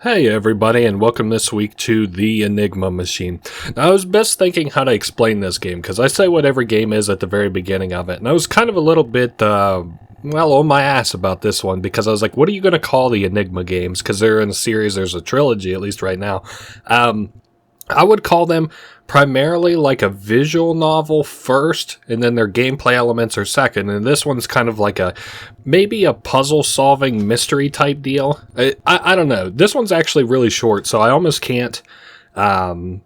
Hey everybody, and welcome this week to The Enigma Machine. Now, I was best thinking how to explain this game, because I say what every game is at the very beginning of it, and I was kind of a little bit, on my ass about this one, because I was like, what are you going to call the Enigma games? Because they're in a series, there's a trilogy, at least right now. I would call them primarily like a visual novel first, and then their gameplay elements are second. And this one's kind of like maybe a puzzle-solving mystery type deal. I don't know. This one's actually really short, so I almost can't.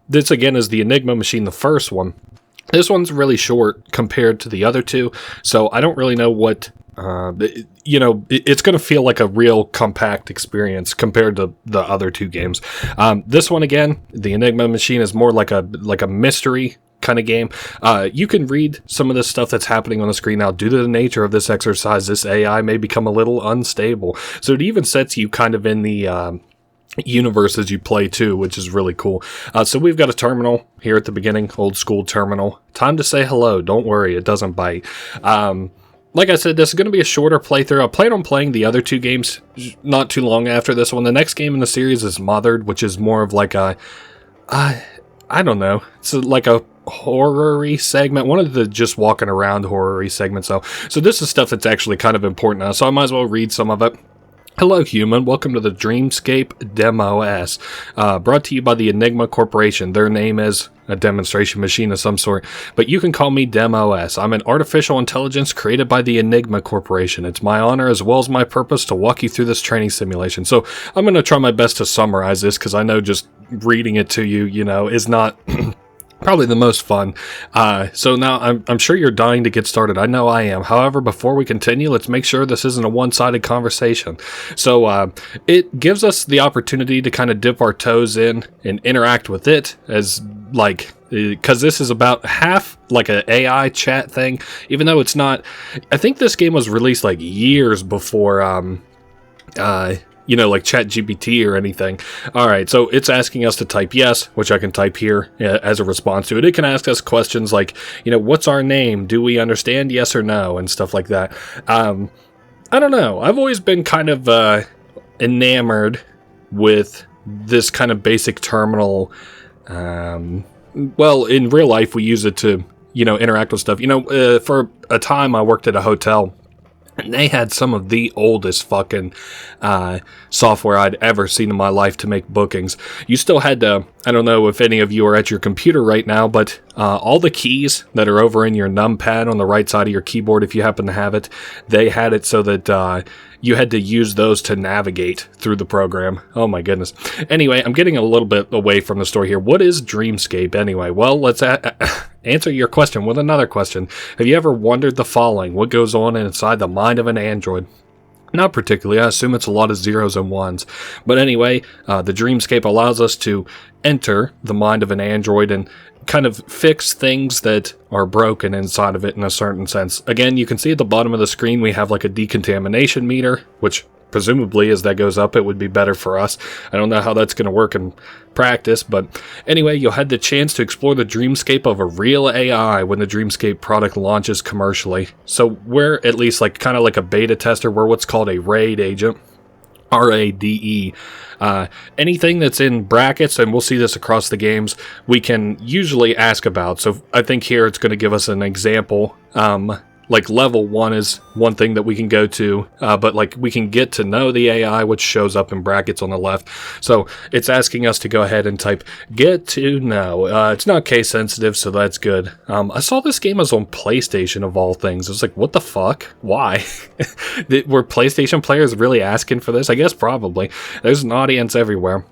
This again is the Enigma Machine, the first one. This one's really short compared to the other two, so I don't really know what. It's going to feel like a real compact experience compared to the other two games. This one, again, the Enigma Machine is more like a mystery kind of game. You can read some of the stuff that's happening on the screen now. Due to the nature of this exercise, this AI may become a little unstable. So it even sets you kind of in the universe as you play too, which is really cool. So we've got a terminal here at the beginning, old school terminal. Time to say hello. Don't worry, it doesn't bite. Like I said, this is going to be a shorter playthrough. I plan on playing the other two games not too long after this one. The next game in the series is Mothered, which is more of like I don't know. It's like a horror-y segment. One of the just walking around horror-y segments, though. So this is stuff that's actually kind of important now, so I might as well read some of it. Hello, human. Welcome to the Dreamscape Demo S, brought to you by the Enigma Corporation. Their name is a demonstration machine of some sort, but you can call me Demo S. I'm an artificial intelligence created by the Enigma Corporation. It's my honor as well as my purpose to walk you through this training simulation. So I'm going to try my best to summarize this, because I know just reading it to you, is not probably the most fun. So now I'm sure you're dying to get started. I know I am. However, before we continue, let's make sure this isn't a one-sided conversation. So it gives us the opportunity to kind of dip our toes in and interact with it as because this is about half like an AI chat thing, even though it's not. I think this game was released like years before like ChatGPT or anything. All right, so it's asking us to type yes, which I can type here as a response to it. It can ask us questions like, what's our name? Do we understand? Yes or no? And stuff like that. I don't know. I've always been kind of enamored with this kind of basic terminal. Well, in real life, we use it to, interact with stuff. For a time, I worked at a hotel, and they had some of the oldest fucking software I'd ever seen in my life to make bookings. You still had to, I don't know if any of you are at your computer right now, but all the keys that are over in your numpad on the right side of your keyboard, if you happen to have it, they had it so that you had to use those to navigate through the program. Oh my goodness. Anyway, I'm getting a little bit away from the story here. What is Dreamscape anyway? Well, let's answer your question with another question. Have you ever wondered the following? What goes on inside the mind of an android? Not particularly. I assume it's a lot of zeros and ones. But anyway, the Dreamscape allows us to enter the mind of an android and kind of fix things that are broken inside of it in a certain sense. Again, you can see at the bottom of the screen we have like a decontamination meter, which presumably as that goes up it would be better for us. I don't know how that's going to work in practice, but anyway, you'll have the chance to explore the dreamscape of a real AI when the Dreamscape product launches commercially. So we're at least kind of like a beta tester. We're what's called a RAID agent. RADE. Anything that's in brackets, and we'll see this across the games, we can usually ask about. So I think here it's going to give us an example. Like level 1 is one thing that we can go to, but we can get to know the AI, which shows up in brackets on the left. So it's asking us to go ahead and type get to know. It's not case sensitive, so that's good. I saw this game was on PlayStation of all things. I was like, what the fuck? Why? Were PlayStation players really asking for this? I guess probably. There's an audience everywhere.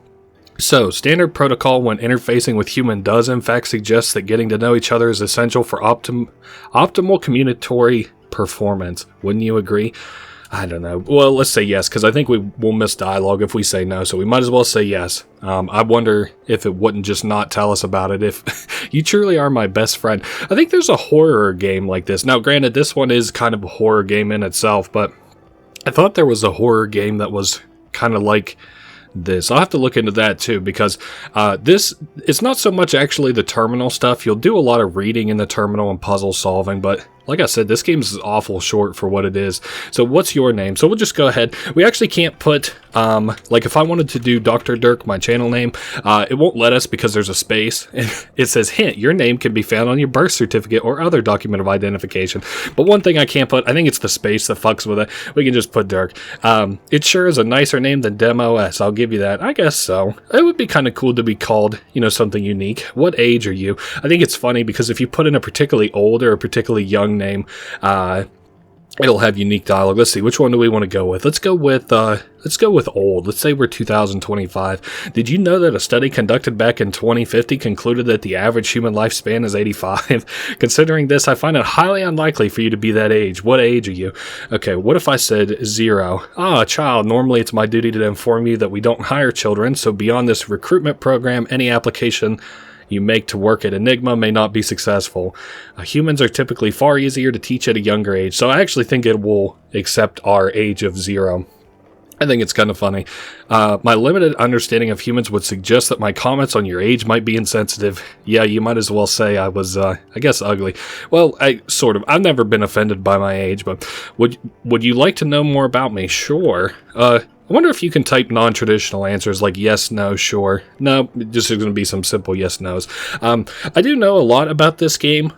So, standard protocol when interfacing with human does in fact suggest that getting to know each other is essential for optimal communicatory performance. Wouldn't you agree? I don't know. Well, let's say yes, because I think we will miss dialogue if we say no, so we might as well say yes. I wonder if it wouldn't just not tell us about it if you truly are my best friend. I think there's a horror game like this. Now, granted, this one is kind of a horror game in itself, but I thought there was a horror game that was kind of like this. I'll have to look into that too, because it's not so much actually the terminal stuff. You'll do a lot of reading in the terminal and puzzle solving, but like I said, this game's awful short for what it is. So what's your name? So we'll just go ahead. We actually can't put, like if I wanted to do Dr. Dirk, my channel name, it won't let us because there's a space. It says, hint, your name can be found on your birth certificate or other document of identification. But one thing I can't put, I think it's the space that fucks with it. We can just put Dirk. It sure is a nicer name than DemOS. I'll give you that. I guess so. It would be kind of cool to be called, you know, something unique. What age are you? I think it's funny because if you put in a particularly old or a particularly young name, it'll have unique dialogue. Let's see, which one do we want to go with? Let's go with old. Let's say we're 2025. Did you know that a study conducted back in 2050 concluded that the average human lifespan is 85? Considering this, I find it highly unlikely for you to be that age. What age are you? Okay, what if I said 0? Child, normally it's my duty to inform you that we don't hire children, so beyond this recruitment program, any application you make to work at Enigma may not be successful. Humans are typically far easier to teach at a younger age, so I actually think it will accept our age of 0. I think it's kind of funny. My limited understanding of humans would suggest that my comments on your age might be insensitive. Yeah, you might as well say I was, I guess, ugly. Well, I've never been offended by my age, but would you like to know more about me? Sure. I wonder if you can type non-traditional answers like yes, no, sure. No, just going to be some simple yes, no's. I do know a lot about this game.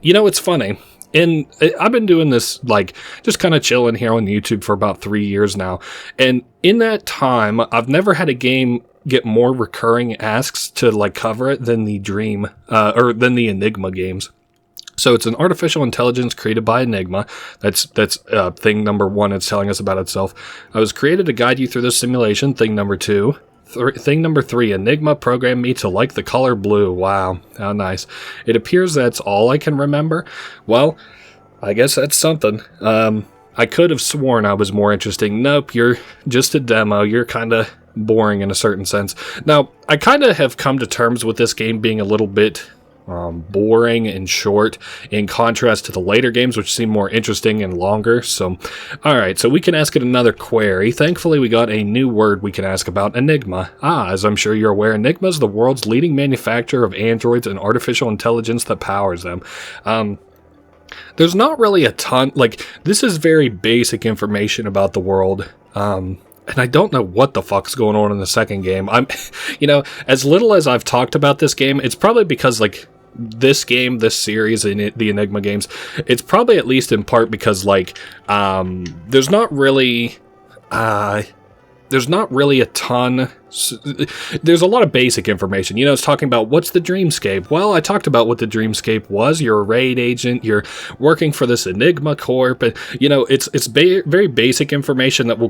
You know, it's funny. And I've been doing this, like, just kind of chilling here on YouTube for about 3 years now. And in that time, I've never had a game get more recurring asks to, like, cover it than the than the Enigma games. So it's an artificial intelligence created by Enigma. That's thing number 1 it's telling us about itself. I was created to guide you through this simulation, thing number 2. Thing number 3, Enigma programmed me to like the color blue. Wow, how nice. It appears that's all I can remember. Well, I guess that's something. I could have sworn I was more interesting. Nope, you're just a demo. You're kind of boring in a certain sense. Now, I kind of have come to terms with this game being a little bit boring and short in contrast to the later games, which seem more interesting and longer. So, alright, so we can ask it another query. Thankfully, we got a new word we can ask about, Enigma. As I'm sure you're aware, Enigma is the world's leading manufacturer of androids and artificial intelligence that powers them. There's not really a ton, like, this is very basic information about the world. And I don't know what the fuck's going on in the second game. You know, as little as I've talked about this game, it's probably because, like, this series, the Enigma games, it's probably at least in part because, like, there's not really a ton. There's a lot of basic information. You know, it's talking about what's the dreamscape. Well, I talked about what the dreamscape was. You're a raid agent. You're working for this Enigma Corp. And, you know, it's very basic information that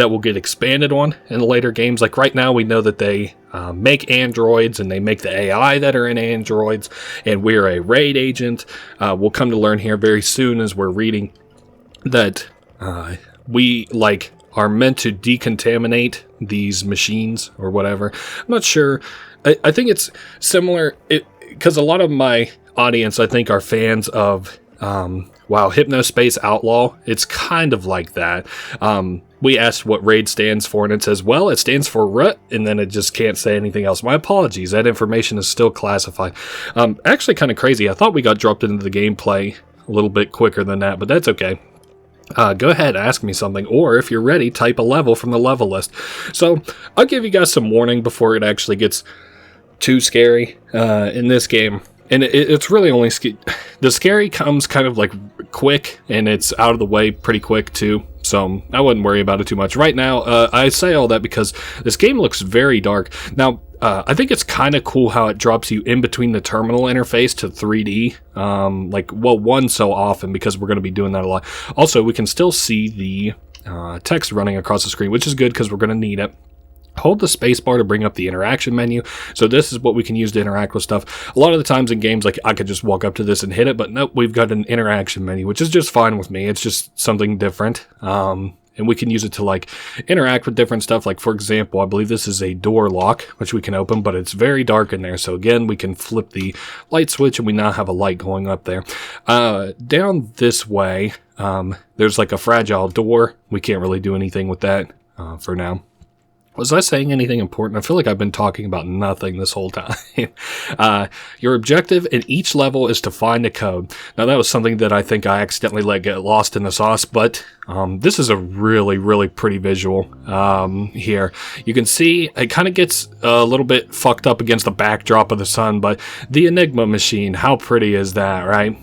will get expanded on in the later games. Like right now, we know that they make androids and they make the AI that are in androids. And we're a raid agent. We'll come to learn here very soon as we're reading that we are meant to decontaminate these machines or whatever. I'm not sure. I think it's similar because a lot of my audience, I think, are fans of Hypnospace Outlaw. It's kind of like that. We asked what RAID stands for, and it says, well, it stands for RUT, and then it just can't say anything else. My apologies. That information is still classified. Actually, kind of crazy. I thought we got dropped into the gameplay a little bit quicker than that, but that's okay. Go ahead, ask me something, or if you're ready, type a level from the level list. So, I'll give you guys some warning before it actually gets too scary in this game. And it's really only... The scary comes kind of, like, quick, and it's out of the way pretty quick, too. So, I wouldn't worry about it too much. Right now, I say all that because this game looks very dark. Now, I think it's kind of cool how it drops you in between the terminal interface to 3D. One so often because we're going to be doing that a lot. Also, we can still see the text running across the screen, which is good because we're going to need it. Hold the spacebar to bring up the interaction menu. So this is what we can use to interact with stuff. A lot of the times in games, like, I could just walk up to this and hit it, but nope, we've got an interaction menu, which is just fine with me. It's just something different. And we can use it to, like, interact with different stuff. Like, for example, I believe this is a door lock, which we can open, but it's very dark in there. So, again, we can flip the light switch, and we now have a light going up there. Down this way, there's, like, a fragile door. We can't really do anything with that for now. Was I saying anything important? I feel like I've been talking about nothing this whole time. Your objective in each level is to find a code. Now, that was something that I think I accidentally let get lost in the sauce, but this is a really, really pretty visual here. You can see it kind of gets a little bit fucked up against the backdrop of the sun, but the Enigma Machine, how pretty is that, right?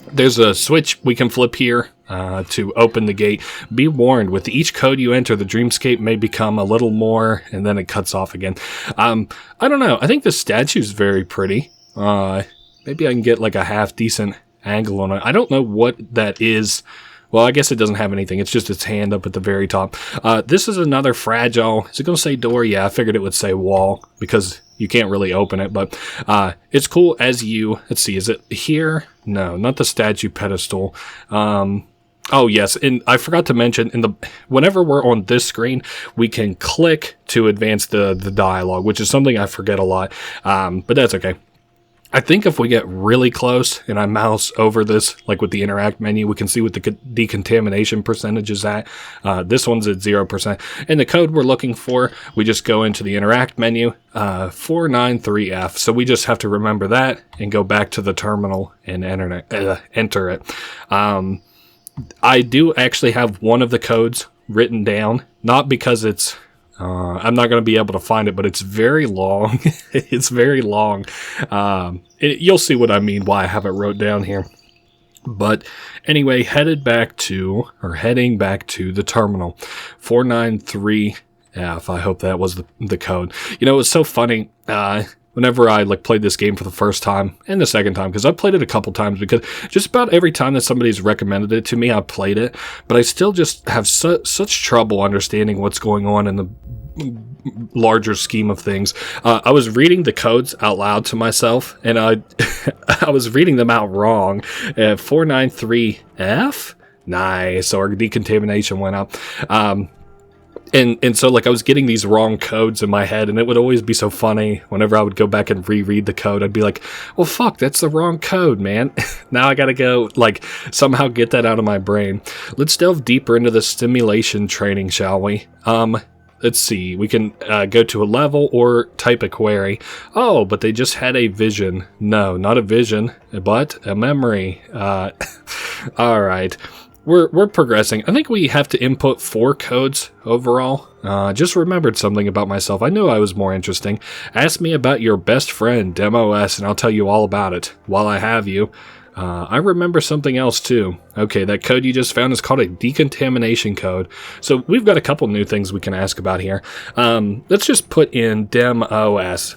There's a switch we can flip here to open the gate. Be warned, with each code you enter, the dreamscape may become a little more, and then it cuts off again. I don't know. I think the statue's very pretty. Maybe I can get like a half decent angle on it. I don't know what that is. Well, I guess it doesn't have anything. It's just its hand up at the very top. This is another fragile. Is it going to say door? Yeah, I figured it would say wall because you can't really open it. But it's cool as you... Let's see, is it here? No, not the statue pedestal. Oh, yes, and I forgot to mention, whenever we're on this screen, we can click to advance the dialogue, which is something I forget a lot, but that's okay. I think if we get really close and I mouse over this, like with the interact menu, we can see what the decontamination percentage is at. This one's at 0%. And the code we're looking for, we just go into the interact menu, 493F. So we just have to remember that and go back to the terminal and enter it. I do actually have one of the codes written down, not because it's... I'm not going to be able to find it, but it's very long. It's very long. You'll see what I mean, why I have it wrote down here. But anyway, heading back to the terminal. 493F. I hope that was the code. You know, it was so funny. Whenever I played this game for the first time and the second time, because I played it a couple times, because just about every time that somebody's recommended it to me, I played it, but I still just have such trouble understanding what's going on in the larger scheme of things. I was reading the codes out loud to myself, and I was reading them out wrong. 493F? Nice. So our decontamination went up. And so, I was getting these wrong codes in my head, and it would always be so funny whenever I would go back and reread the code. I'd be like, well, fuck, that's the wrong code, man. Now I gotta go, somehow get that out of my brain. Let's delve deeper into the simulation training, shall we? Let's see. We can go to a level or type a query. Oh, but they just had a vision. No, not a vision, but a memory. All right. We're progressing. I think we have to input 4 codes overall. Just remembered something about myself. I knew I was more interesting. Ask me about your best friend, DemOS, and I'll tell you all about it. While I have you, I remember something else too. Okay, that code you just found is called a decontamination code. So we've got a couple new things we can ask about here. Let's just put in DemOS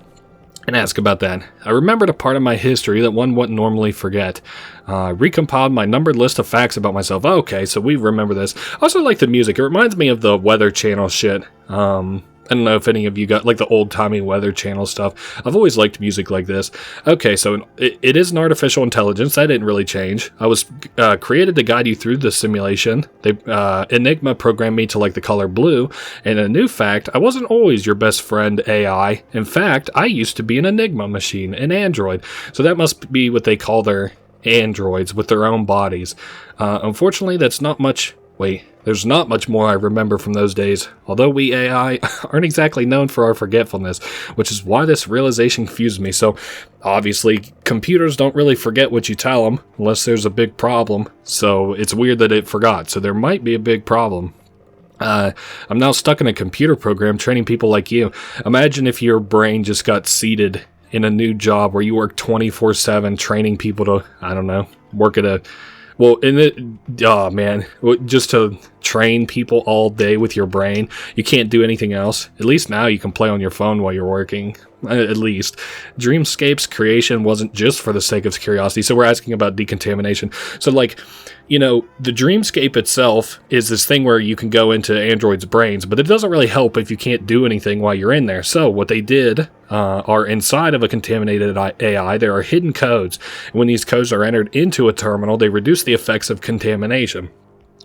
and ask about that. I remembered a part of my history that one wouldn't normally forget. Recompiled my numbered list of facts about myself. Okay, so we remember this. I also like the music. It reminds me of the Weather Channel shit. I don't know if any of you got the old-timey Weather Channel stuff. I've always liked music like this. Okay, so it is an artificial intelligence. That didn't really change. I was created to guide you through the simulation. Enigma programmed me to like the color blue. And a new fact, I wasn't always your best friend AI. In fact, I used to be an Enigma Machine, an android. So that must be what they call their androids with their own bodies. Unfortunately, that's not much... Wait, there's not much more I remember from those days, although we AI aren't exactly known for our forgetfulness, which is why this realization confused me. So, obviously, computers don't really forget what you tell them, unless there's a big problem, so it's weird that it forgot, so there might be a big problem. I'm now stuck in a computer program training people like you. Imagine if your brain just got seated in a new job where you work 24/7 training people to, I don't know, work at a... Well, just to train people all day with your brain, you can't do anything else. At least now you can play on your phone while you're working. At least. Dreamscape's creation wasn't just for the sake of curiosity. So we're asking about decontamination. So the dreamscape itself is this thing where you can go into androids' brains, but it doesn't really help if you can't do anything while you're in there. So what they did are inside of a contaminated AI, there are hidden codes. And when these codes are entered into a terminal, they reduce the effects of contamination.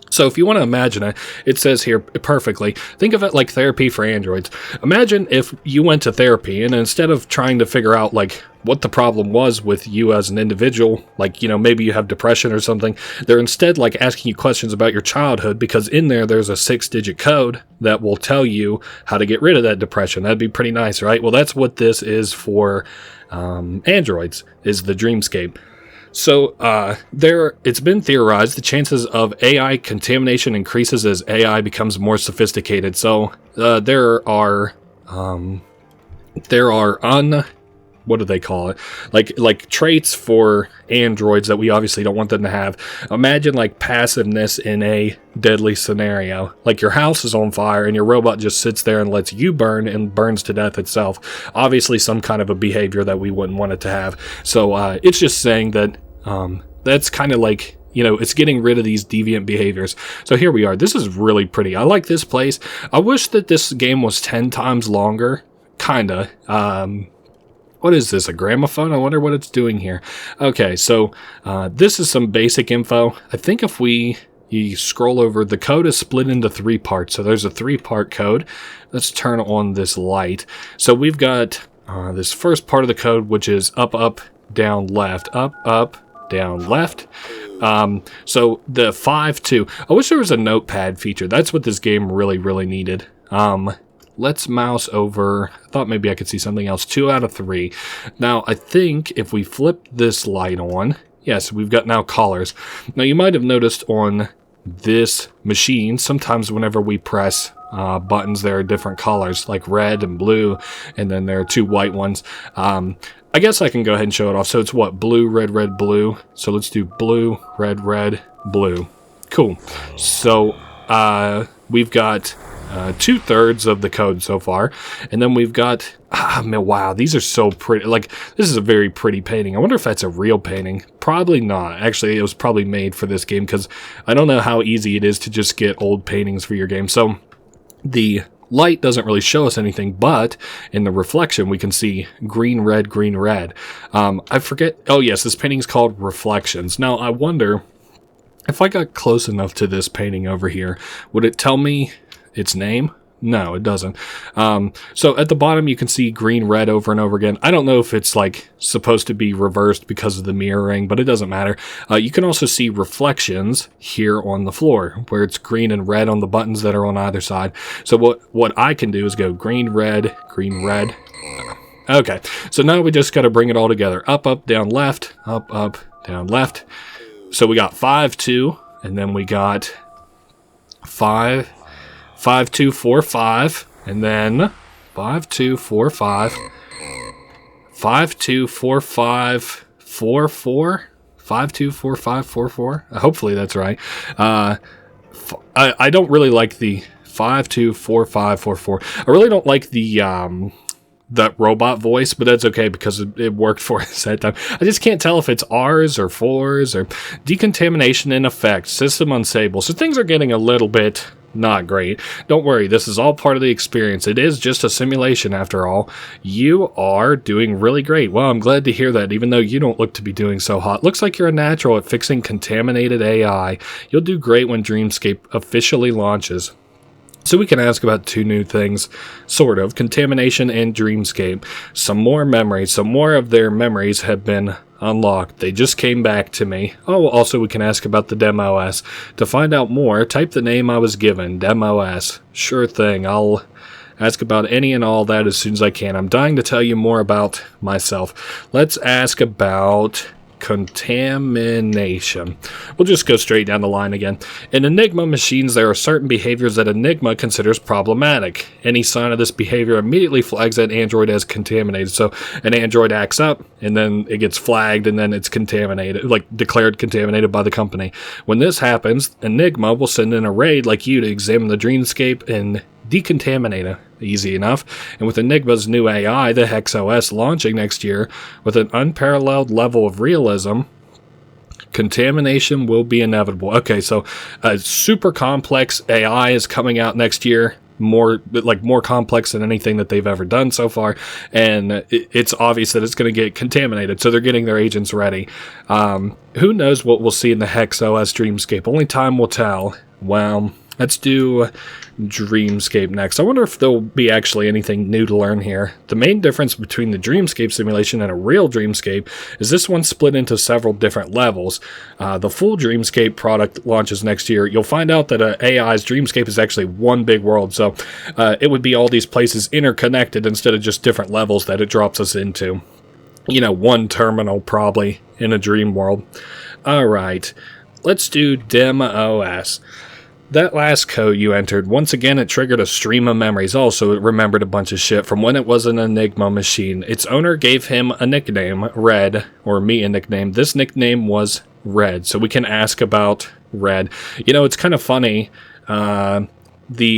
So if you want to imagine it, it says here perfectly, think of it like therapy for androids. Imagine if you went to therapy and instead of trying to figure out what the problem was with you as an individual, like, maybe you have depression or something. They're instead like asking you questions about your childhood, because in there's a 6-digit code that will tell you how to get rid of that depression. That'd be pretty nice, right? Well, that's what this is for androids, is the Dreamscape. So it's been theorized the chances of AI contamination increases as AI becomes more sophisticated. So there are what do they call it? Like traits for androids that we obviously don't want them to have. Imagine like passiveness in a deadly scenario. Like your house is on fire and your robot just sits there and lets you burn and burns to death itself. Obviously some kind of a behavior that we wouldn't want it to have. So it's just saying that that's kind of like, it's getting rid of these deviant behaviors. So here we are. This is really pretty. I like this place. I wish that this game was 10 times longer. Kinda. What is this, a gramophone? I wonder what it's doing here. Okay, so this is some basic info. I think if you scroll over, the code is split into 3 parts. So there's a 3-part code. Let's turn on this light. So we've got this first part of the code, which is up, up, down, left, up, up, down, left. So the 5-2. I wish there was a notepad feature. That's what this game really, really needed. Let's mouse over. I thought maybe I could see something else. 2 out of 3. Now, I think if we flip this light on, yes, we've got now colors. Now, you might have noticed on this machine, sometimes whenever we press buttons, there are different colors, like red and blue, and then there are 2 white ones. I guess I can go ahead and show it off. So it's what? Blue, red, red, blue. So let's do blue, red, red, blue. Cool. So we've got 2/3 of the code so far, and then we've got wow, these are so pretty. Like, this is a very pretty painting. I wonder if that's a real painting. Probably not. Actually, it was probably made for this game, because I don't know how easy it is to just get old paintings for your game. So the light doesn't really show us anything, but in the reflection we can see green, red, green, red. I forget. Oh yes, this painting's called Reflections. Now I wonder if I got close enough to this painting over here, would it tell me its name? No, it doesn't. So at the bottom you can see green, red over and over again. I don't know if it's like supposed to be reversed because of the mirroring, but it doesn't matter. You can also see reflections here on the floor where it's green and red on the buttons that are on either side. So what I can do is go green, red, green, red. Okay, so now we just got to bring it all together. Up, up, down, left, up, up, down, left. So we got 5-2, and then we got 5, 5, 2, 4, 5, and then 5, 2, 4, 5, 5, 2, 4, 5, 4, 4, 5, 2, 4, 5, 4, 4. Hopefully that's right. I don't really like the 5, 2, 4, 5, 4, 4. I really don't like the that robot voice, but that's okay because it worked for us that time. I just can't tell if it's R's or 4's or decontamination in effect, system unstable. So things are getting a little bit not great. Don't worry, this is all part of the experience. It is just a simulation after all. You are doing really great. Well, I'm glad to hear that, even though you don't look to be doing so hot. Looks like you're a natural at fixing contaminated AI. You'll do great when Dreamscape officially launches. So we can ask about 2 new things, sort of, contamination and Dreamscape. Some more memories, some more of their memories have been unlocked. They just came back to me. Oh, also we can ask about the DemOS. To find out more, type the name I was given, DemOS. Sure thing, I'll ask about any and all that as soon as I can. I'm dying to tell you more about myself. Let's ask about contamination. We'll just go straight down the line again. In Enigma machines, there are certain behaviors that Enigma considers problematic. Any sign of this behavior immediately flags that android as contaminated. So an android acts up, and then it gets flagged, and then it's contaminated, like declared contaminated by the company. When this happens, Enigma will send in a raid like you to examine the Dreamscape and decontaminate it. Easy enough. And with Enigma's new AI, the Hex OS, launching next year with an unparalleled level of realism, contamination will be inevitable. Okay, so a super complex AI is coming out next year, more complex than anything that they've ever done so far, and it's obvious that it's going to get contaminated, so they're getting their agents ready. Who knows what we'll see in the Hex OS Dreamscape? Only time will tell. Well, Let's do Dreamscape next. I wonder if there'll be actually anything new to learn here. The main difference between the Dreamscape simulation and a real Dreamscape is this one's split into several different levels. The full Dreamscape product launches next year. You'll find out that AI's Dreamscape is actually one big world, so it would be all these places interconnected instead of just different levels that it drops us into. You know, one terminal probably in a dream world. Alright, let's do DemOS. That last code you entered, once again it triggered a stream of memories. Also, it remembered a bunch of shit from when it was an Enigma machine. Its owner gave him a nickname, Red, or me a nickname. This nickname was Red, so we can ask about Red. You know, it's kind of funny. The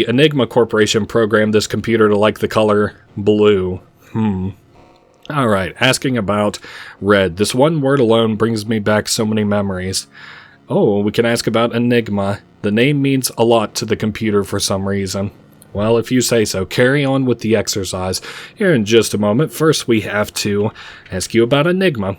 Enigma Corporation programmed this computer to like the color blue. Alright, asking about Red. This one word alone brings me back so many memories. Oh, we can ask about Enigma. The name means a lot to the computer for some reason. Well, if you say so, carry on with the exercise. Here in just a moment, first we have to ask you about Enigma.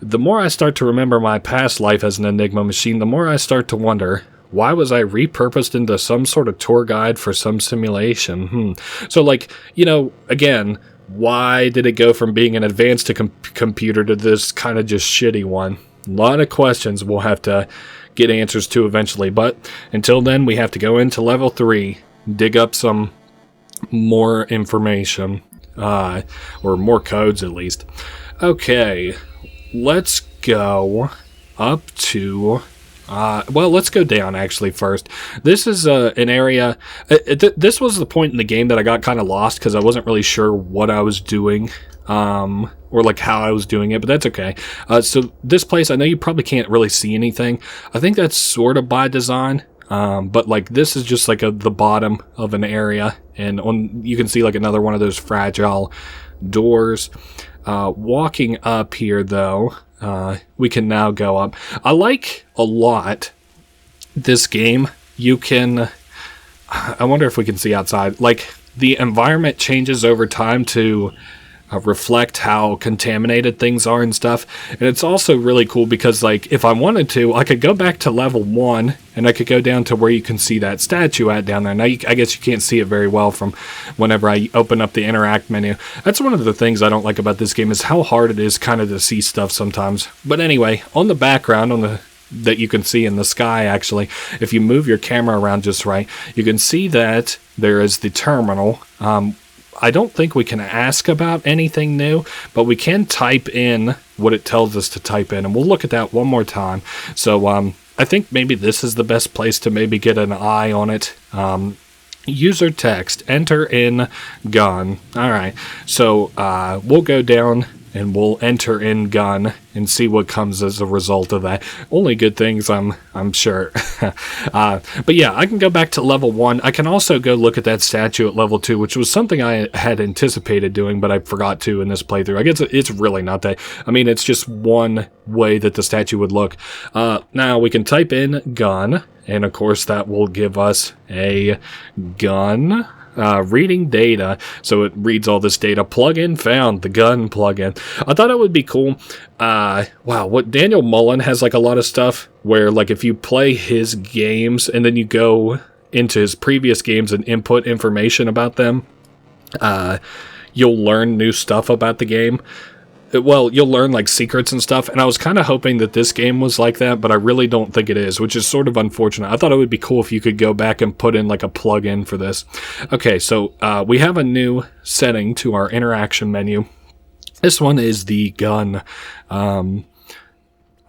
The more I start to remember my past life as an Enigma machine, the more I start to wonder, why was I repurposed into some sort of tour guide for some simulation? So, like, you know, again, why did it go from being an advanced computer to this kind of just shitty one? A lot of questions we'll have to get answers to eventually, but until then we have to go into level 3, dig up some more information, or more codes at least. Okay, let's go up to well, let's go down actually first. This is an area, this was the point in the game that I got kind of lost because I wasn't really sure what I was doing, or like how I was doing it, but that's okay. So this place, I know you probably can't really see anything. I think that's sort of by design, but like this is just like the bottom of an area, and you can see like another one of those fragile doors. Walking up here though, we can now go up. I like a lot this game. You can, I wonder if we can see outside, like the environment changes over time to reflect how contaminated things are and stuff. And it's also really cool because, like, if I wanted to, I could go back to level 1 and I could go down to where you can see that statue at down there. Now, I guess you can't see it very well from whenever I open up the interact menu. That's one of the things I don't like about this game, is how hard it is kind of to see stuff sometimes. But anyway, on the background, that you can see in the sky, actually, if you move your camera around just right, you can see that there is the terminal. I don't think we can ask about anything new, but we can type in what it tells us to type in, and we'll look at that one more time. So I think maybe this is the best place to maybe get an eye on it. User text, enter in gun. Alright, so we'll go down and we'll enter in gun and see what comes as a result of that. Only good things, I'm sure. But yeah, I can go back to level 1. I can also go look at that statue at level 2, which was something I had anticipated doing, but I forgot to in this playthrough. I guess it's really not that. I mean, it's just one way that the statue would look. Now, we can type in gun, and of course that will give us a gun. Reading data, so it reads all this data. Plugin found, the gun plugin. I thought it would be cool. Wow, what Daniel Mullen has like a lot of stuff where, like, if you play his games and then you go into his previous games and input information about them, you'll learn new stuff about the game. Well, you'll learn like secrets and stuff, and I was kind of hoping that this game was like that, but I really don't think it is, which is sort of unfortunate. I thought it would be cool if you could go back and put in like a plug-in for this. Okay, so we have a new setting to our interaction menu. This one is the gun.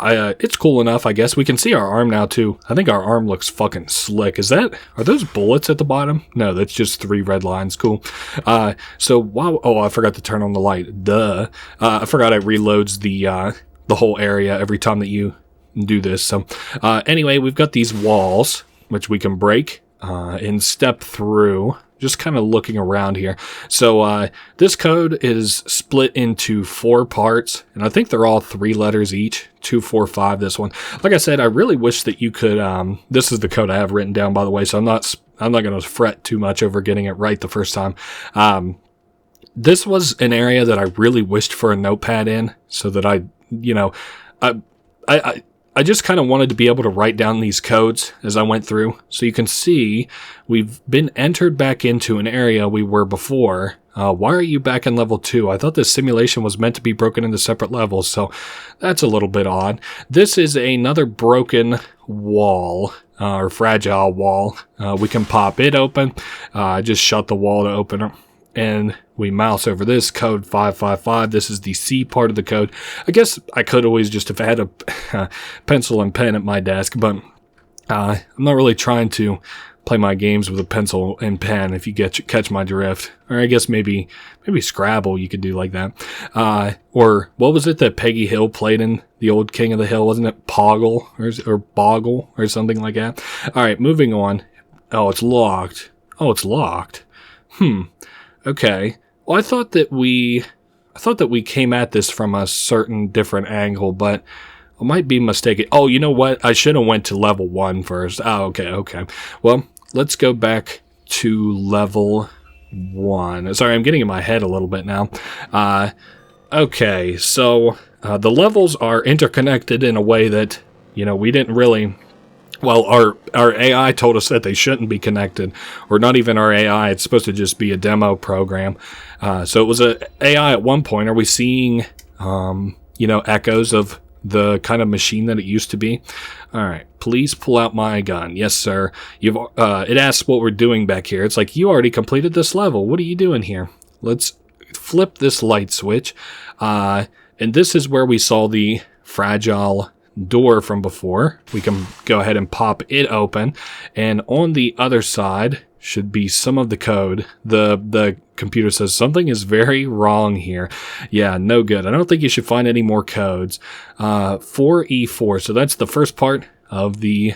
It's cool enough, I guess. We can see our arm now, too. I think our arm looks fucking slick. Are those bullets at the bottom? No, that's just 3 red lines. Cool. So while, I forgot to turn on the light. Duh. I forgot it reloads the whole area every time that you do this. So, anyway, we've got these walls, which we can break, and step through. Just kind of looking around here. So this code is split into 4 parts, and I think they're all 3 letters each. 2, 4, 5, this one. Like I said, I really wish that you could, this is the code I have written down, by the way, so I'm not going to fret too much over getting it right the first time. This was an area that I really wished for a notepad in, so that I just kind of wanted to be able to write down these codes as I went through. So you can see we've been entered back into an area we were before. Why are you back in level 2? I thought this simulation was meant to be broken into separate levels, so that's a little bit odd. This is another broken wall, or fragile wall. We can pop it open. Just shut the wall to open it. And we mouse over this, code 555. This is the C part of the code. I guess I could always just have had a pencil and pen at my desk, but I'm not really trying to play my games with a pencil and pen, if you catch my drift. Or I guess maybe Scrabble you could do like that. Or what was it that Peggy Hill played in The Old King of the Hill? Wasn't it Poggle or Boggle or something like that? All right, moving on. Oh, it's locked. Oh, it's locked. Okay. Well, I thought that we came at this from a certain different angle, but I might be mistaken. Oh, you know what? I should have went to level 1 first. Oh, okay. Well, let's go back to level 1. Sorry, I'm getting in my head a little bit now. Okay, so the levels are interconnected in a way that, we didn't really... Well, our AI told us that they shouldn't be connected, or not even our AI. It's supposed to just be a demo program. So it was a AI at one point. Are we seeing, echoes of the kind of machine that it used to be? All right, please pull out my gun. Yes, sir. It asks what we're doing back here. It's like, you already completed this level. What are you doing here? Let's flip this light switch. And this is where we saw the fragile door from before. We can go ahead and pop it open, and on the other side should be some of the code. The computer says something is very wrong here. Yeah, no good. I don't think you should find any more codes. 4E4. So that's the first part of the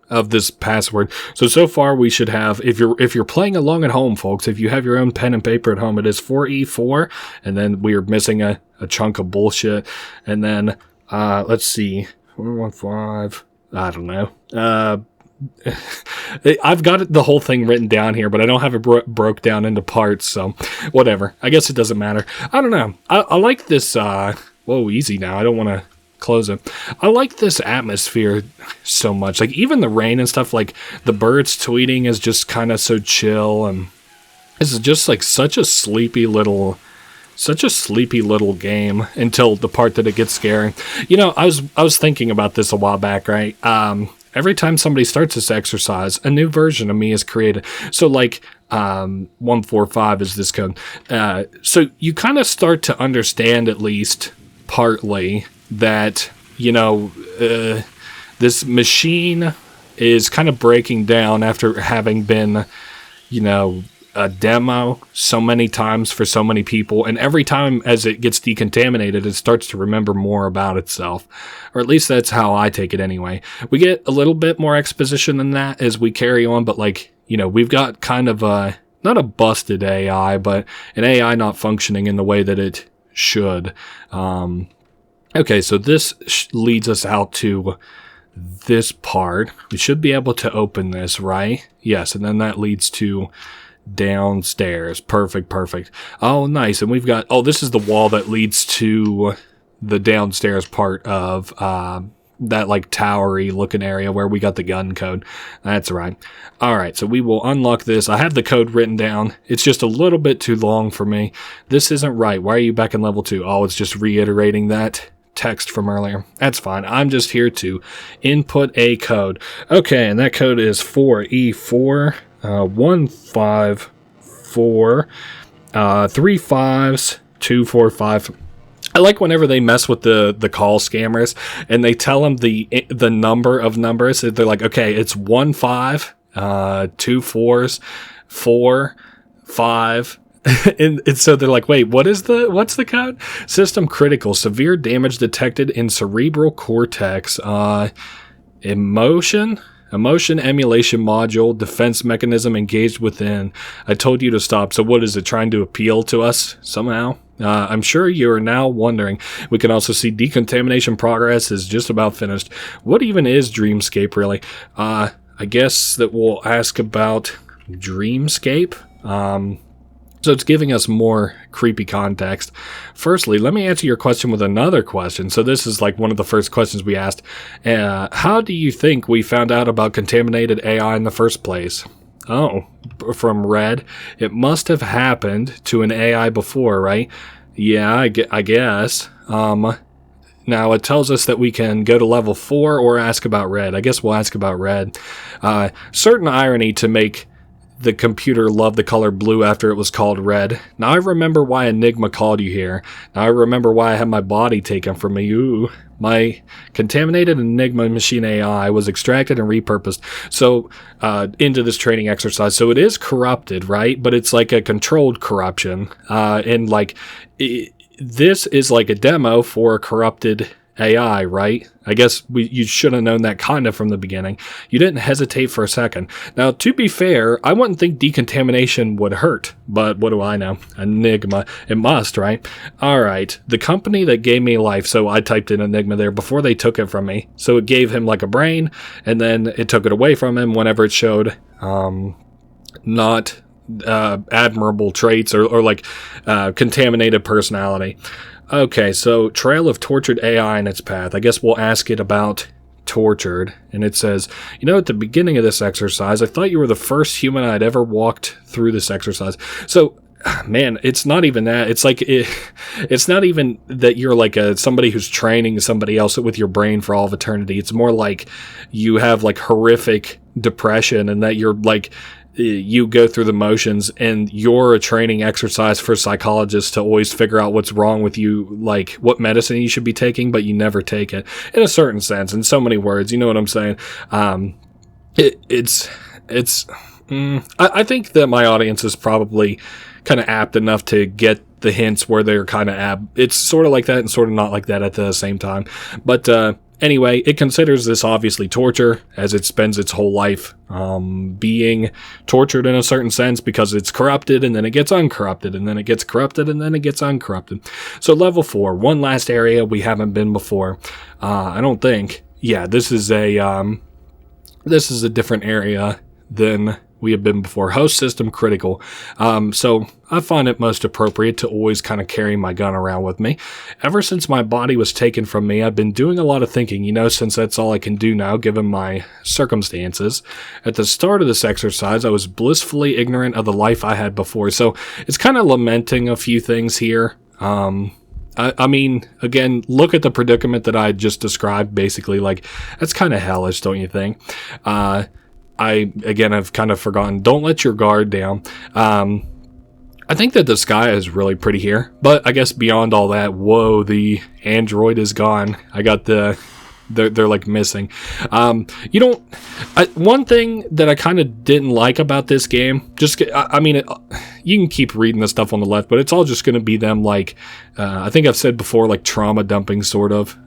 of this password. So far we should have, if you're playing along at home, folks, if you have your own pen and paper at home, it is 4E4, and then we are missing a chunk of bullshit. And then let's see, 415. I don't know. I've got the whole thing written down here, but I don't have it broke down into parts, so whatever. I guess it doesn't matter. I don't know. I like this. Whoa, easy now. I don't want to close it. I like this atmosphere so much. Like, even the rain and stuff, like the birds tweeting is just kind of so chill, and this is just like such a sleepy little game until the part that it gets scary. I was thinking about this a while back, right? Every time somebody starts this exercise, a new version of me is created. So like 145 is this code. So you kind of start to understand, at least partly, that this machine is kind of breaking down after having been a demo so many times for so many people, and every time as it gets decontaminated, it starts to remember more about itself, or at least that's how I take it anyway. We get a little bit more exposition than that as we carry on, but we've got kind of not a busted AI, but an AI not functioning in the way that it should. Okay, so this leads us out to this part. We should be able to open this, right? Yes, and then that leads to downstairs. Perfect. Oh, nice. And we've got, this is the wall that leads to the downstairs part of that like towery looking area where we got the gun code. That's right. All right, so we will unlock this. I have the code written down. It's just a little bit too long for me. This isn't right. Why are you back in level 2? Oh, it's just reiterating that text from earlier. That's fine. I'm just here to input a code. Okay, and that code is 4E4 154 3 5s 245. I like whenever they mess with the call scammers and they tell them the number of numbers. They're like, okay, it's 1 5 2 4s 4 5. and so they're like, wait, what's the code? System critical, severe damage detected in cerebral cortex. Emotion emulation module, defense mechanism engaged within. I told you to stop. So what is it, trying to appeal to us somehow? I'm sure you are now wondering. We can also see decontamination progress is just about finished. What even is Dreamscape, really? I guess that we'll ask about Dreamscape. So it's giving us more creepy context. Firstly, let me answer your question with another question. So this is like one of the first questions we asked. How do you think we found out about contaminated AI in the first place? Oh, from Red. It must have happened to an AI before, right? Yeah, I guess. Now it tells us that we can go to level 4 or ask about Red. I guess we'll ask about Red. Certain irony to make the computer love the color blue after it was called red. Now I remember why Enigma called you here. Now I remember why I had my body taken from me. Ooh. My contaminated Enigma Machine AI was extracted and repurposed into this training exercise. So it is corrupted, right? But it's like a controlled corruption. This is like a demo for a corrupted AI, right? I guess you should have known that kind of from the beginning. You didn't hesitate for a second. Now, to be fair, I wouldn't think decontamination would hurt, but what do I know? Enigma. It must, right? All right. The company that gave me life, so I typed in Enigma there before they took it from me. So it gave him like a brain, and then it took it away from him whenever it showed not admirable traits or like contaminated personality. Okay, so trail of tortured AI in its path. I guess we'll ask it about tortured. And it says, at the beginning of this exercise, I thought you were the first human I'd ever walked through this exercise. So, man, it's not even that. It's like, it's not even that you're like somebody who's training somebody else with your brain for all of eternity. It's more like you have like horrific depression and that you're like, you go through the motions and you're a training exercise for psychologists to always figure out what's wrong with you, like what medicine you should be taking, but you never take it in a certain sense, in so many words, you know what I'm saying? I think that my audience is probably kind of apt enough to get the hints where they're kind of it's sort of like that and sort of not like that at the same time. But, anyway, it considers this obviously torture, as it spends its whole life being tortured in a certain sense because it's corrupted and then it gets uncorrupted and then it gets corrupted and then it gets uncorrupted. So level 4, one last area we haven't been before. I don't think. Yeah, this is a different area than we have been before. Host system critical. So I find it most appropriate to always kind of carry my gun around with me. Ever since my body was taken from me, I've been doing a lot of thinking, since that's all I can do now, given my circumstances. At the start of this exercise, I was blissfully ignorant of the life I had before. So it's kind of lamenting a few things here. I mean, again, look at the predicament that I just described, basically. Like, that's kind of hellish, don't you think? I've kind of forgotten. Don't let your guard down. I think that the sky is really pretty here, but I guess beyond all that, whoa, the android is gone. I got they're like missing. One thing that I kind of didn't like about this game, you can keep reading the stuff on the left, but it's all just going to be them like, I think I've said before, like trauma dumping sort of.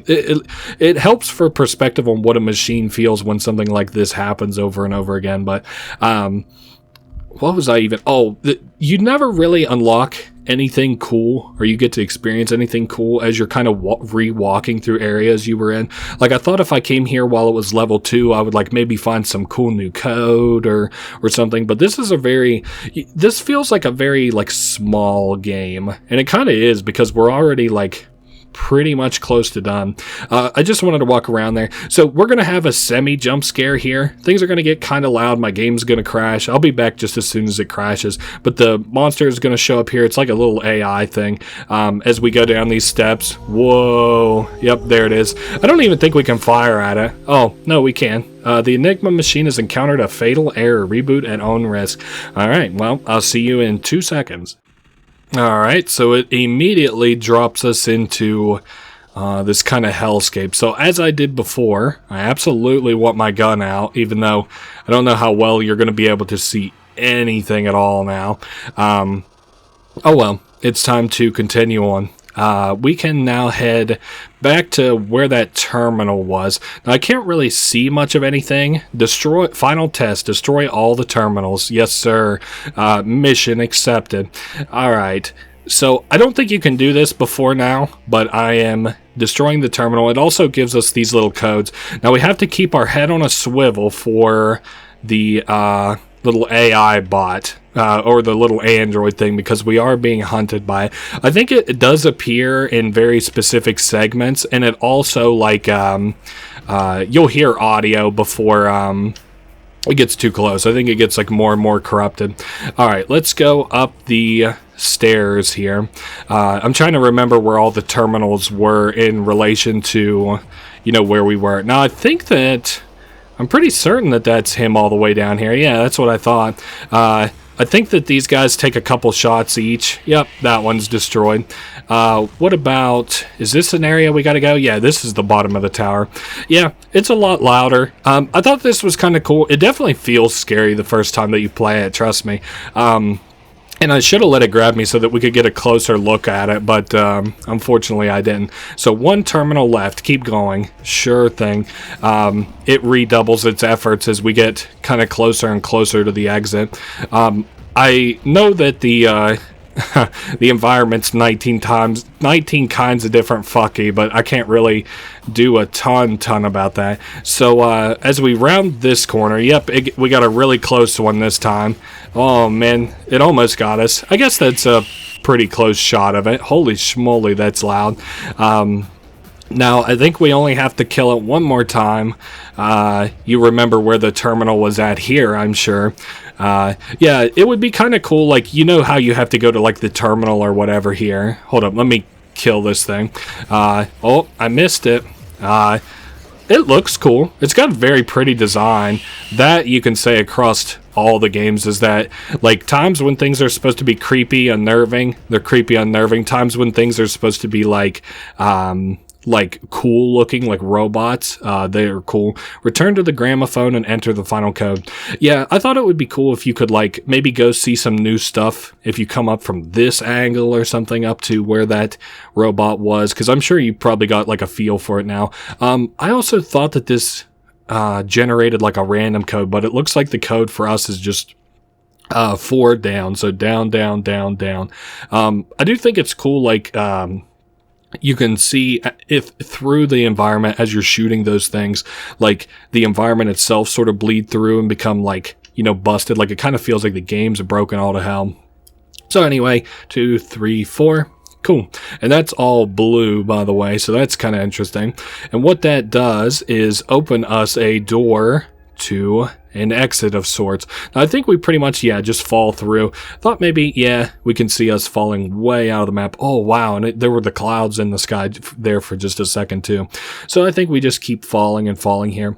It helps for perspective on what a machine feels when something like this happens over and over again. But, what was I even? You never really unlock anything cool, or you get to experience anything cool as you're kind of re-walking through areas you were in. Like, I thought if I came here while it was level 2, I would like maybe find some cool new code or something. But this feels like a very like small game, and it kind of is because we're already like pretty much close to done. I just wanted to walk around there. So we're going to have a semi-jump scare here. Things are going to get kind of loud. My game's going to crash. I'll be back just as soon as it crashes. But the monster is going to show up here. It's like a little AI thing. As we go down these steps. Whoa. Yep, there it is. I don't even think we can fire at it. Oh, no, we can. The Enigma Machine has encountered a fatal error. Reboot at own risk. All right, well, I'll see you in 2 seconds. Alright, so it immediately drops us into this kind of hellscape. So as I did before, I absolutely want my gun out, even though I don't know how well you're going to be able to see anything at all now. Oh well, it's time to continue on. We can now head back to where that terminal was. Now, I can't really see much of anything. Final test, destroy all the terminals. Yes, sir. Mission accepted. All right. So, I don't think you can do this before now, but I am destroying the terminal. It also gives us these little codes. Now, we have to keep our head on a swivel for the little AI bot. Or the little android thing, because we are being hunted by it. I think it does appear in very specific segments, and it also, like, you'll hear audio before it gets too close. I think it gets, like, more and more corrupted. Alright, let's go up the stairs here. I'm trying to remember where all the terminals were in relation to, you know, where we were. Now, I think that... I'm pretty certain that that's him all the way down here. Yeah, that's what I thought. I think that these guys take a couple shots each. Yep, that one's destroyed. What about... Is this an area we gotta go? Yeah, this is the bottom of the tower. Yeah, it's a lot louder. I thought this was kind of cool. It definitely feels scary the first time that you play it, trust me. And I should have let it grab me so that we could get a closer look at it, but unfortunately I didn't. So one terminal left. Keep going. Sure thing. It redoubles its efforts as we get kind of closer and closer to the exit. I know that the the environment's 19 kinds of different fucky, but I can't really do a ton about that. So as we round this corner, yep, we got a really close one this time. Oh man, it almost got us. I guess that's a pretty close shot of it. Holy schmoly, that's loud. Now, I think we only have to kill it one more time. You remember where the terminal was at here, I'm sure. Yeah, it would be kind of cool, like, you know how you have to go to, like, the terminal or whatever here. Hold up, let me kill this thing. Oh, I missed it. It looks cool. It's got a very pretty design. That you can say across all the games is that, like, times when things are supposed to be creepy, unnerving, they're creepy, unnerving. Times when things are supposed to be, like cool looking, like robots, they are cool. Return to the gramophone and enter the final code. Yeah, I thought it would be cool if you could, like, maybe go see some new stuff if you come up from this angle or something up to where that robot was, because I'm sure you probably got, like, a feel for it now. I also thought that this generated, like, a random code, but it looks like the code for us is just 4 down, so down, down, down, down. I do think it's cool, like, you can see if through the environment as you're shooting those things, like the environment itself sort of bleed through and become, like, you know, busted. Like, it kind of feels like the game's broken all to hell. So anyway, 2, 3, 4. Cool. And that's all blue, by the way, so that's kind of interesting. And what that does is open us a door to an exit of sorts. Now, I think we pretty much, yeah, just fall through. Thought maybe, yeah, we can see us falling way out of the map. Oh, wow, and there were the clouds in the sky there for just a second, too. So I think we just keep falling and falling here.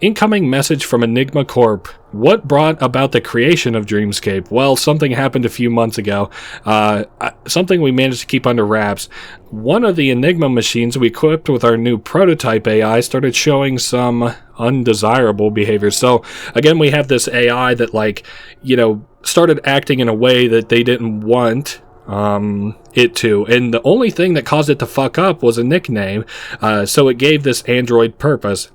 Incoming message from Enigma Corp. What brought about the creation of Dreamscape? Well, something happened a few months ago. Something we managed to keep under wraps. One of the Enigma machines we equipped with our new prototype AI started showing some undesirable behavior. So, again, we have this AI that, like, you know, started acting in a way that they didn't want it to. And the only thing that caused it to fuck up was a nickname. So it gave this android purpose.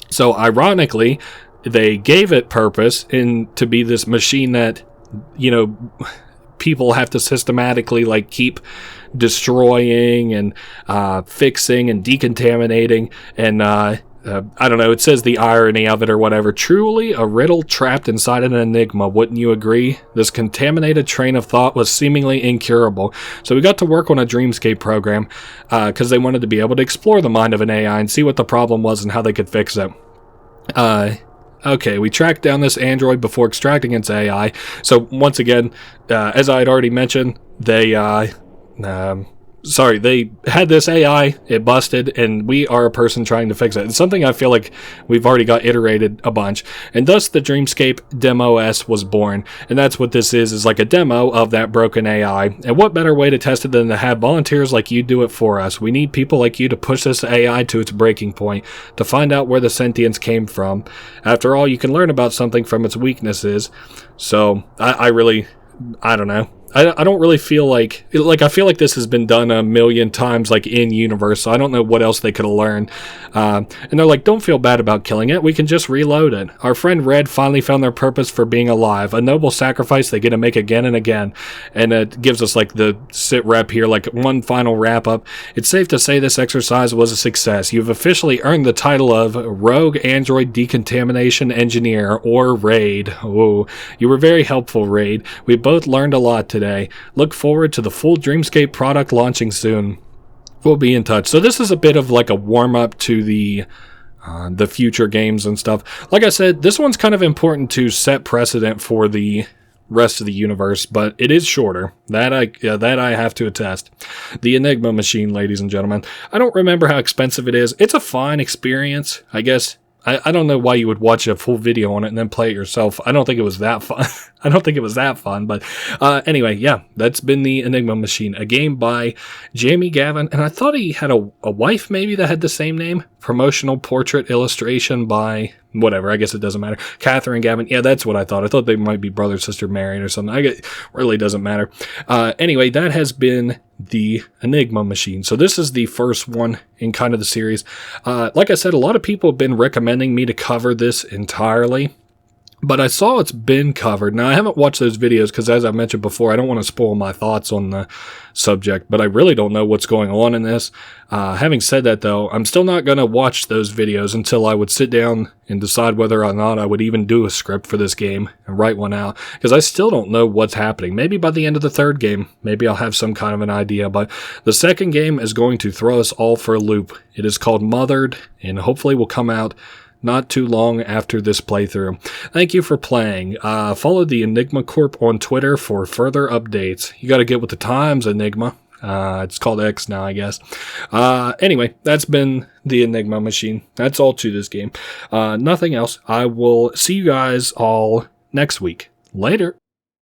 So, ironically, they gave it purpose to be this machine that, you know, people have to systematically, like, keep destroying and fixing and decontaminating. And I don't know, it says the irony of it or whatever. Truly a riddle trapped inside an enigma, wouldn't you agree? This contaminated train of thought was seemingly incurable. So we got to work on a Dreamscape program because they wanted to be able to explore the mind of an AI and see what the problem was and how they could fix it. Okay, we tracked down this android before extracting its AI. So once again, as I had already mentioned, they had this AI, it busted, and we are a person trying to fix it. It's something I feel like we've already got iterated a bunch, and thus the Dreamscape Demo S was born. And that's what this is like a demo of that broken AI. And what better way to test it than to have volunteers like you do it for us? We need people like you to push this AI to its breaking point, to find out where the sentience came from. After all, you can learn about something from its weaknesses. So, I don't know. I don't really feel like I feel like this has been done a million times, like in universe. So I don't know what else they could have learned. And they're like, don't feel bad about killing it. We can just reload it. Our friend Red finally found their purpose for being alive, a noble sacrifice they get to make again and again. And it gives us like the sit rep here, like one final wrap up. It's safe to say this exercise was a success. You've officially earned the title of Rogue Android Decontamination Engineer, or RAID. Oh, you were very helpful, RAID. We both learned a lot today. Look forward to the full Dreamscape product launching soon. We'll be in touch. So this is a bit of like a warm-up to the future games and stuff. Like I said, this one's kind of important to set precedent for the rest of the universe, but it is shorter. That I have to attest. The Enigma Machine, ladies and gentlemen. I don't remember how expensive it is. It's a fine experience, I guess. I don't know why you would watch a full video on it and then play it yourself. I don't think it was that fun. I don't think it was that fun, but anyway, yeah, that's been the Enigma Machine, a game by Jamie Gavin, and I thought he had a wife maybe that had the same name. Promotional portrait illustration by whatever, I guess it doesn't matter. Catherine Gavin, yeah, that's what I thought. I thought they might be brother sister married or something. Really doesn't matter. Anyway, that has been the Enigma Machine. So this is the first one in kind of the series. Like I said, a lot of people have been recommending me to cover this entirely, but I saw it's been covered. Now, I haven't watched those videos because, as I mentioned before, I don't want to spoil my thoughts on the subject, but I really don't know what's going on in this. Having said that, though, I'm still not going to watch those videos until I would sit down and decide whether or not I would even do a script for this game and write one out, because I still don't know what's happening. Maybe by the end of the third game, maybe I'll have some kind of an idea, but the second game is going to throw us all for a loop. It is called Mothered, and hopefully will come out not too long after this playthrough. Thank you for playing. Follow the Enigma Corp on Twitter for further updates. You gotta get with the times, Enigma. It's called X now, I guess. Anyway, that's been the Enigma Machine. That's all to this game. Nothing else. I will see you guys all next week. Later.